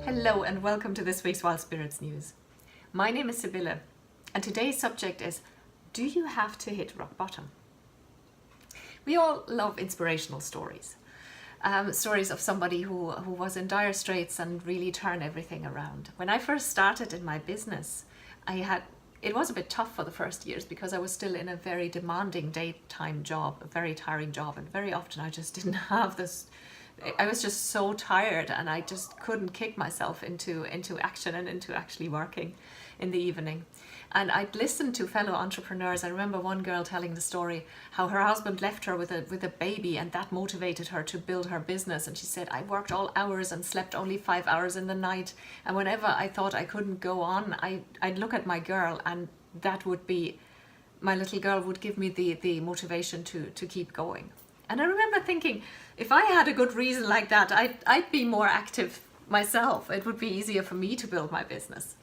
Hello and welcome to this week's Wild Spirits News. My name is Sibylle and today's subject is, do you have to hit rock bottom? We all love inspirational stories. Stories of somebody who was in dire straits and really turned everything around. When I first started in my business, it was a bit tough for the first years because I was still in a very demanding daytime job, a very tiring job, and very often I just didn't have this. I was just so tired and I just couldn't kick myself into action and into actually working in the evening. And I'd listened to fellow entrepreneurs. I remember one girl telling the story how her husband left her with a baby, and that motivated her to build her business. And she said, I worked all hours and slept only 5 hours in the night. And whenever I thought I couldn't go on, I'd look at my girl, and that would be, my little girl would give me the motivation to keep going. And I remember thinking, if I had a good reason like that, I'd be more active myself. It would be easier for me to build my business.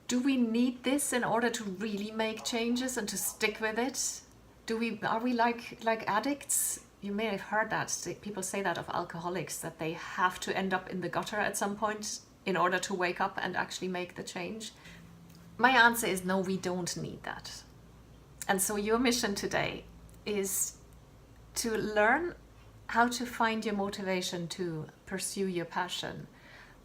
Do we need this in order to really make changes and to stick with it? Are we like addicts? You may have heard that. People say that of alcoholics, that they have to end up in the gutter at some point in order to wake up and actually make the change. My answer is no, we don't need that. And so your mission today is to learn how to find your motivation to pursue your passion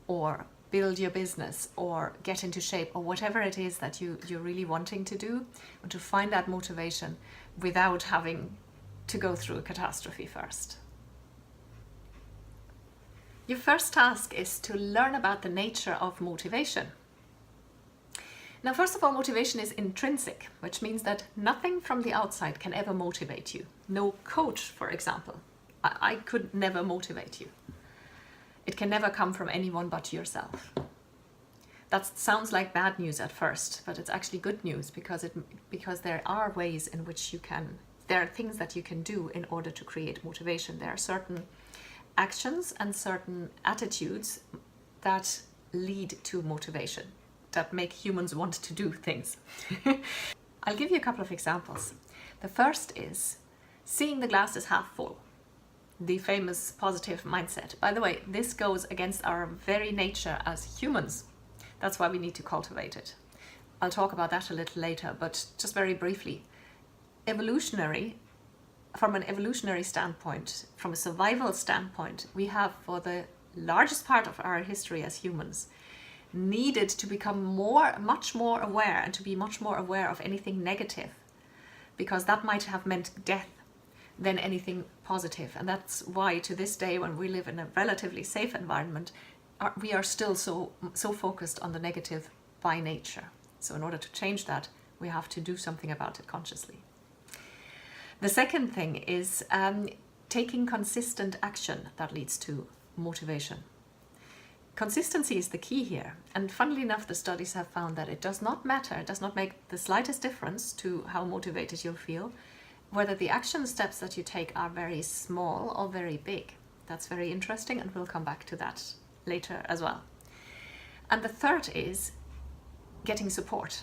or build your business or get into shape or whatever it is that you're really wanting to do, and to find that motivation without having to go through a catastrophe first. Your first task is to learn about the nature of motivation. Now, first of all, motivation is intrinsic, which means that nothing from the outside can ever motivate you. No coach, for example. I could never motivate you. It can never come from anyone but yourself. That sounds like bad news at first, but it's actually good news because there are ways in which there are things that you can do in order to create motivation. There are certain actions and certain attitudes that lead to motivation, that make humans want to do things. I'll give you a couple of examples. The first is seeing the glass as half full, the famous positive mindset. By the way, this goes against our very nature as humans. That's why we need to cultivate it. I'll talk about that a little later, but just very briefly. From an evolutionary standpoint, from a survival standpoint, we have, for the largest part of our history as humans, needed to become much more aware and to be much more aware of anything negative, because that might have meant death than anything positive. And that's why to this day, when we live in a relatively safe environment, we are still so focused on the negative by nature. So in order to change that, we have to do something about it consciously. The second thing is taking consistent action that leads to motivation. Consistency is the key here, and funnily enough, the studies have found that it does not matter, it does not make the slightest difference to how motivated you'll feel, whether the action steps that you take are very small or very big. That's very interesting, and we'll come back to that later as well. And the third is getting support.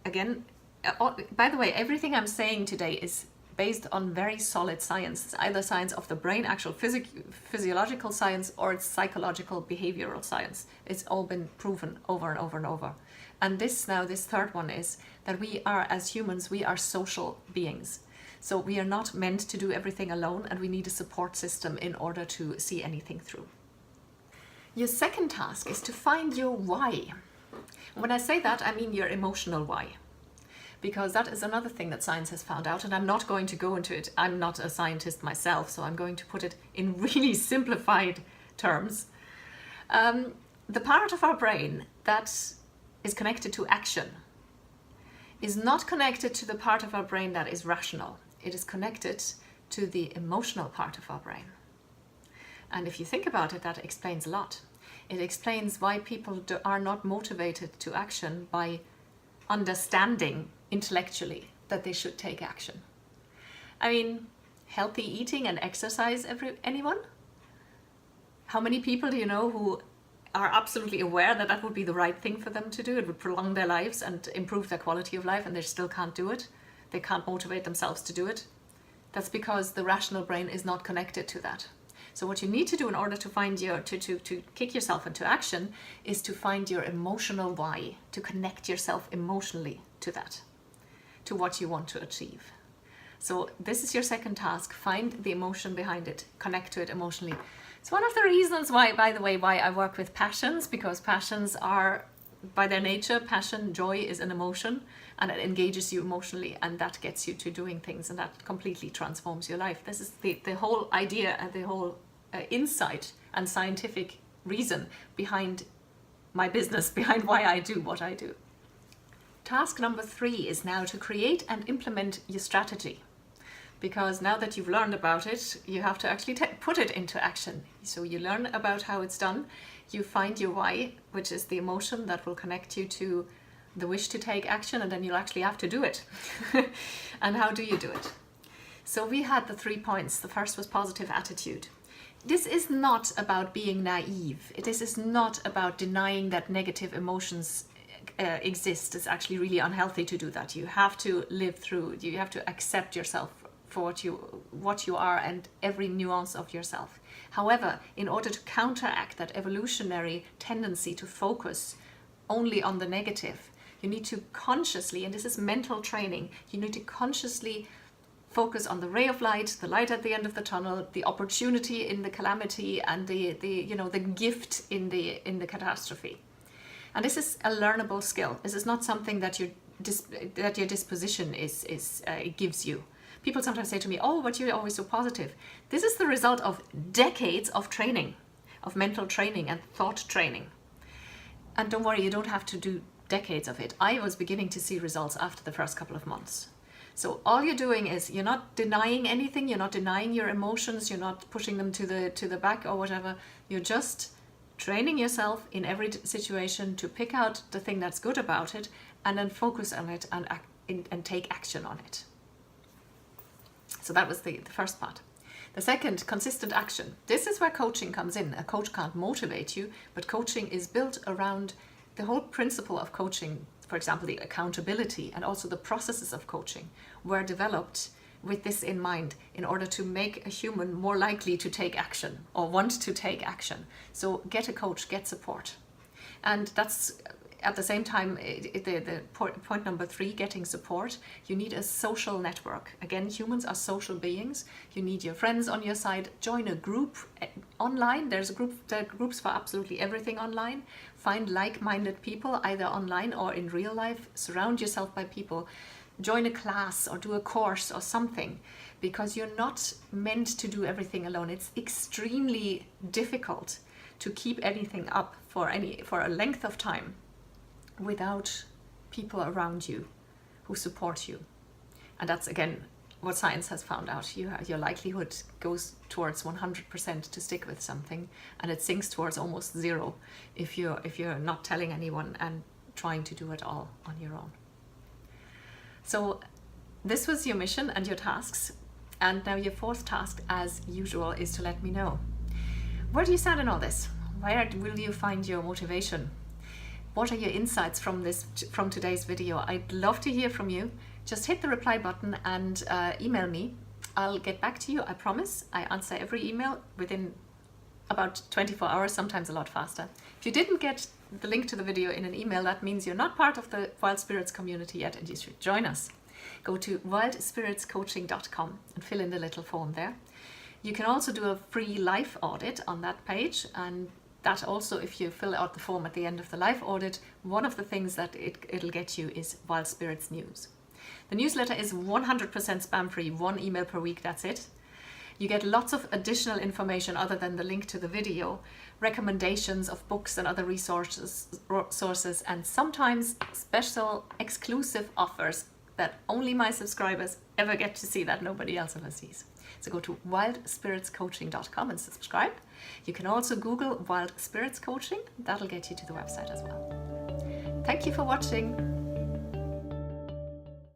Again, by the way, everything I'm saying today is based on very solid science. It's either science of the brain, actual physiological science, or it's psychological behavioral science. It's all been proven over and over and over. And this third one is that we are, as humans, we are social beings. So we are not meant to do everything alone, and we need a support system in order to see anything through. Your second task is to find your why. When I say that, I mean your emotional why. Because that is another thing that science has found out, and I'm not going to go into it. I'm not a scientist myself, so I'm going to put it in really simplified terms. The part of our brain that is connected to action is not connected to the part of our brain that is rational. It is connected to the emotional part of our brain. And if you think about it, that explains a lot. It explains why people are not motivated to action by understanding intellectually that they should take action. I mean, healthy eating and exercise, anyone? How many people do you know who are absolutely aware that that would be the right thing for them to do? It would prolong their lives and improve their quality of life, and they still can't do it. They can't motivate themselves to do it. That's because the rational brain is not connected to that. So what you need to do in order to find to kick yourself into action is to find your emotional why, to connect yourself emotionally to that, to what you want to achieve. So this is your second task. Find the emotion behind it, connect to it emotionally. It's one of the reasons why, by the way, why I work with passions, because passions are, by their nature, passion, joy is an emotion, and it engages you emotionally, and that gets you to doing things, and that completely transforms your life. This is the whole idea and the whole insight and scientific reason behind my business, behind why I do what I do. Task number 3 is now to create and implement your strategy. Because now that you've learned about it, you have to actually put it into action. So you learn about how it's done, you find your why, which is the emotion that will connect you to the wish to take action, and then you'll actually have to do it. And how do you do it? So we had the 3 points. The first was positive attitude. This is not about being naive. This is not about denying that negative emotions exist. It's actually really unhealthy to do that. You have to live through, you have to accept yourself for what you are and every nuance of yourself. However, in order to counteract that evolutionary tendency to focus only on the negative, you need to consciously, and this is mental training, you need to consciously focus on the ray of light, the light at the end of the tunnel, the opportunity in the calamity, and the gift in the catastrophe. And this is a learnable skill. This is not something that your disposition gives you. People sometimes say to me, "Oh, but you're always so positive." This is the result of decades of training, of mental training and thought training. And don't worry, you don't have to do decades of it. I was beginning to see results after the first couple of months. So all you're doing is you're not denying anything, you're not denying your emotions, you're not pushing them to the back or whatever. You're just training yourself in every situation to pick out the thing that's good about it and then focus on it and take action on it. So that was the first part. The second, consistent action. This is where coaching comes in. A coach can't motivate you, but coaching is built around the whole principle of coaching. For example, the accountability and also the processes of coaching were developed with this in mind in order to make a human more likely to take action or want to take action. So get a coach, get support. And that's at the same time, the point number 3, getting support. You need a social network. Again, humans are social beings. You need your friends on your side. Join a group online. There are groups for absolutely everything online. Find like-minded people either online or in real life. Surround yourself by people. Join a class or do a course or something, because you're not meant to do everything alone. It's extremely difficult to keep anything up for a length of time without people around you who support you. And that's, again, what science has found out. Your likelihood goes towards 100% to stick with something, and it sinks towards almost 0 if you're not telling anyone and trying to do it all on your own. So this was your mission and your tasks, and now your 4th task, as usual, is to let me know. Where do you stand in all this? Where will you find your motivation? What are your insights from today's video? I'd love to hear from you. Just hit the reply button and email me. I'll get back to you, I promise. I answer every email within about 24 hours, sometimes a lot faster. If you didn't get the link to the video in an email, that means you're not part of the Wild Spirits community yet, and you should join us. Go to wildspiritscoaching.com and fill in the little form there. You can also do a free life audit on that page, and that also, if you fill out the form at the end of the life audit, one of the things that it'll get you is Wild Spirits news. The newsletter is 100% spam free, 1 email per week, that's it. You get lots of additional information other than the link to the video, recommendations of books and other resources, and sometimes special exclusive offers that only my subscribers ever get to see, that nobody else ever sees. So go to wildspiritscoaching.com and subscribe. You can also Google Wild Spirits Coaching. That'll get you to the website as well. Thank you for watching.